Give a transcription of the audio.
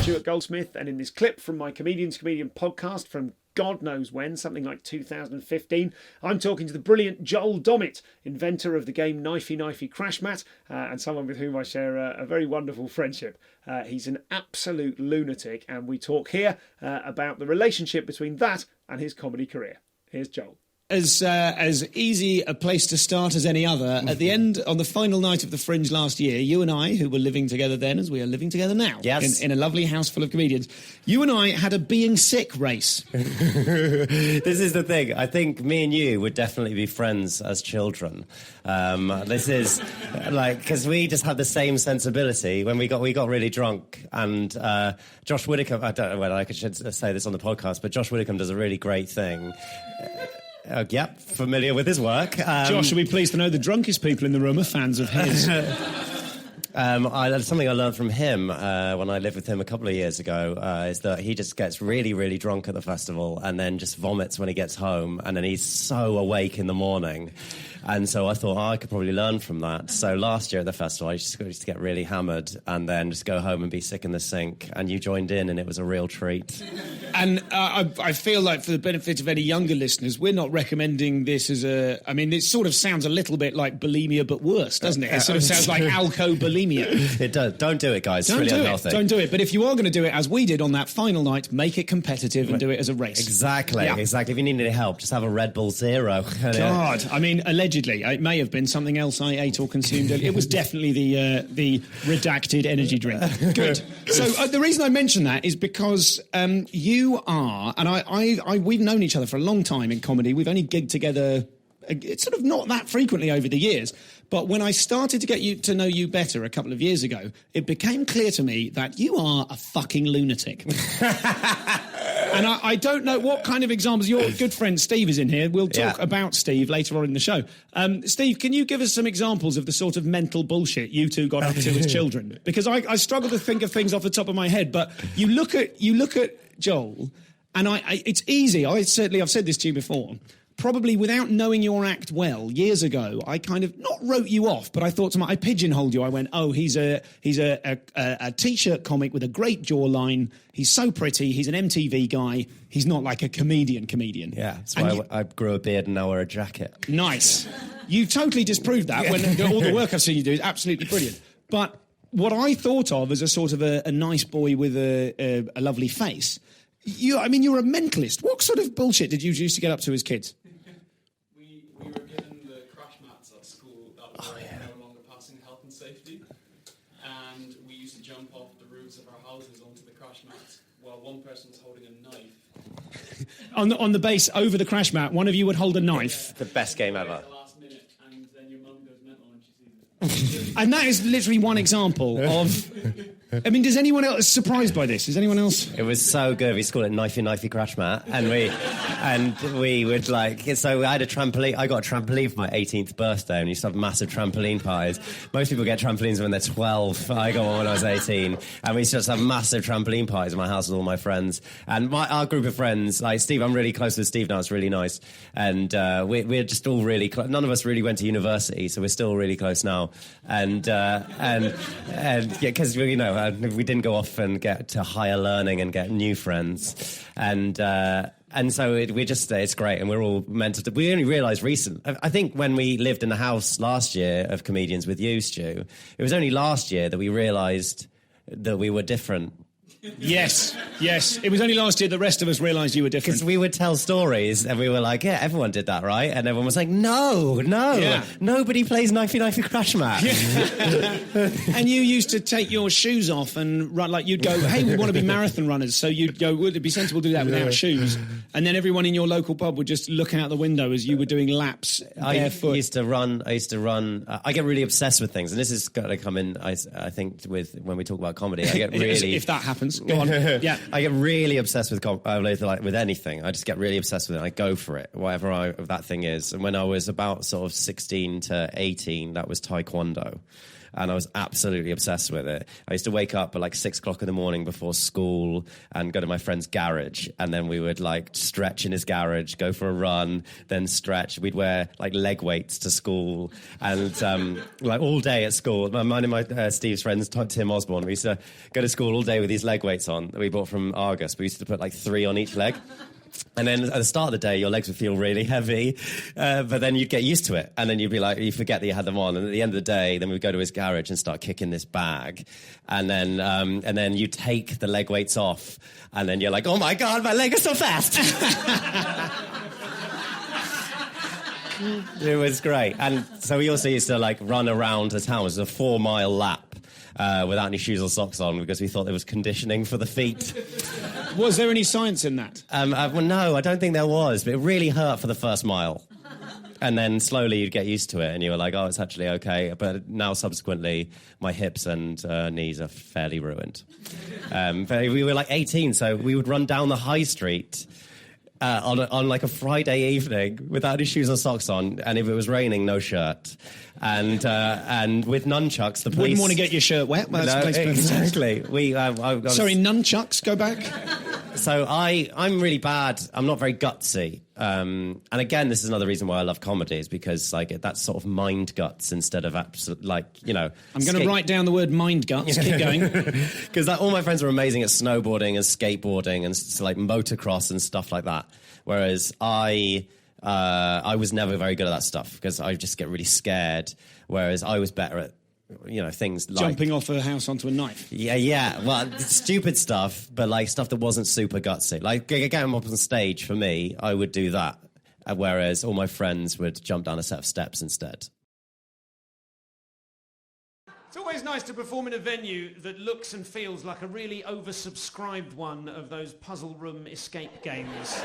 Stuart Goldsmith, and in this clip from my Comedian podcast from God knows when, something like 2015, I'm talking to the brilliant Joel Dommett, inventor of the game Knifey Knifey Crash Mat, and someone with whom I share a very wonderful friendship. He's an absolute lunatic, and we talk here about the relationship between that and his comedy career. Here's Joel. As easy a place to start as any other. At the end, on the final night of the Fringe last year, you and I, who were living together then as we are living together now, yes, in a lovely house full of comedians, you and I had a being sick race. This is the thing. I think me and you would definitely be friends as children. This is like, because we just had the same sensibility when we got really drunk, and Josh Widdicombe, I don't know whether I should say this on the podcast, but Josh Widdicombe does a really great thing. Yep, familiar with his work. Josh, are we pleased to know the drunkest people in the room are fans of his? Something I learned from him when I lived with him a couple of years ago is that he just gets really, really drunk at the festival and then just vomits when he gets home, and then he's so awake in the morning. And so I thought, I could probably learn from that. So last year at the festival, I used to get really hammered and then just go home and be sick in the sink. And you joined in, and it was a real treat. And I feel like, for the benefit of any younger listeners, we're not recommending this as a... I mean, it sort of sounds a little bit like bulimia, but worse, doesn't it? It sort of sounds like alco-bulimia. It does. Don't do it, guys. It's really unhealthy. Don't do it. But if you are going to do it, as we did on that final night, make it competitive and do it as a race. Exactly. If you need any help, just have a Red Bull Zero. God, I mean, allegedly, it may have been something else I ate or consumed. It was definitely the redacted energy drink. Good. So the reason I mention that is because you are, and we've known each other for a long time in comedy. We've only gigged together, it's sort of not that frequently over the years. But when I started to get to know you better a couple of years ago, it became clear to me that you are a fucking lunatic. And I don't know what kind of examples. Your good friend Steve is in here. We'll talk about Steve later on in the show. Steve, can you give us some examples of the sort of mental bullshit you two got up to as children? Because I struggle to think of things off the top of my head, but you look at Joel, and it's easy. I've said this to you before. Probably without knowing your act well, years ago, I kind of not wrote you off, but I thought I pigeonholed you. I went, oh, he's a t-shirt comic with a great jawline. He's so pretty. He's an MTV guy. He's not like a comedian. Yeah, that's why I grew a beard and now wear a jacket. Nice. You totally disproved that when all the work I've seen you do is absolutely brilliant. But what I thought of as a sort of a nice boy with a lovely face, you're a mentalist. What sort of bullshit did you used to get up to as kids? We were given the crash mats at school that were no longer passing health and safety, and we used to jump off the roofs of our houses onto the crash mats while one person was holding a knife. on the base over the crash mat, one of you would hold a knife. The best game ever. At the last minute, and then your mum goes mental when she sees it. And that is literally one example of... I mean, does anyone else surprised by this? Is anyone else? It was so good. We called it Knifey Knifey Crash Mat, and we would so I had a trampoline. I got a trampoline for my 18th birthday, and we used to have massive trampoline parties. Most people get trampolines when they're 12. I got one when I was 18, and we used to just have massive trampoline parties in my house with all my friends. And our group of friends, like Steve, I'm really close with Steve now. It's really nice, and we're just all really close. None of us really went to university, so we're still really close now. And because we didn't go off and get to higher learning and get new friends, and so it's great, and we're all meant to. We only realised I think when we lived in the house last year of comedians with you, Stu, it was only last year that we realised that we were different. Yes. It was only last year the rest of us realised you were different. Because we would tell stories and we were like, yeah, everyone did that, right? And everyone was like, no, nobody plays Knifey Knifey Crash Mat. And you used to take your shoes off and run, like you'd go, hey, we want to be marathon runners. So you'd go, would it be sensible to do that without shoes? And then everyone in your local pub would just look out the window as you were doing laps barefoot. I used to run. I get really obsessed with things. And this is going to come in, I think, when we talk about comedy. I get really... if that happens. Go on. Yeah. I get really obsessed with with anything. I just get really obsessed with it. I go for it, whatever that thing is. And when I was about sort of 16 to 18, that was Taekwondo. And I was absolutely obsessed with it. I used to wake up at 6 o'clock in the morning before school and go to my friend's garage, and then we would stretch in his garage, go for a run, then stretch. We'd wear leg weights to school, and all day at school. Mine and Steve's friends, Tim Osborne, we used to go to school all day with these leg leg weights on that we bought from Argos. We used to put like 3 on each leg. And then at the start of the day, your legs would feel really heavy, but then you'd get used to it. And then you'd be like, you forget that you had them on. And at the end of the day, then we'd go to his garage and start kicking this bag. And then you take the leg weights off. And then you're like, oh my God, my leg is so fast. It was great. And so we also used to like run around the town. It was a 4-mile lap. Without any shoes or socks on, because we thought there was conditioning for the feet. Was there any science in that? Well, no, I don't think there was, but it really hurt for the first mile. And then slowly you'd get used to it, and you were like, oh, it's actually okay. But now, subsequently, my hips and knees are fairly ruined. But we were like 18, so we would run down the high street on like a Friday evening without any shoes or socks on, and if it was raining, no shirt. And with nunchucks, the police... Wouldn't want to get your shirt wet. Well, no, exactly. Sorry, nunchucks, go back. So I'm really bad. I'm not very gutsy. And again, this is another reason why I love comedy, is because like that's sort of mind guts instead of absolute, like, you know... I'm going to write down the word mind guts. Keep going. Because like, all my friends are amazing at snowboarding and skateboarding and like motocross and stuff like that. Whereas I was never very good at that stuff because I just get really scared, whereas I was better at, you know, things like... Jumping off a house onto a knife. Yeah. Well, stupid stuff, but like stuff that wasn't super gutsy. Like getting up on stage, for me, I would do that, whereas all my friends would jump down a set of steps instead. It's always nice to perform in a venue that looks and feels like a really oversubscribed one of those puzzle room escape games.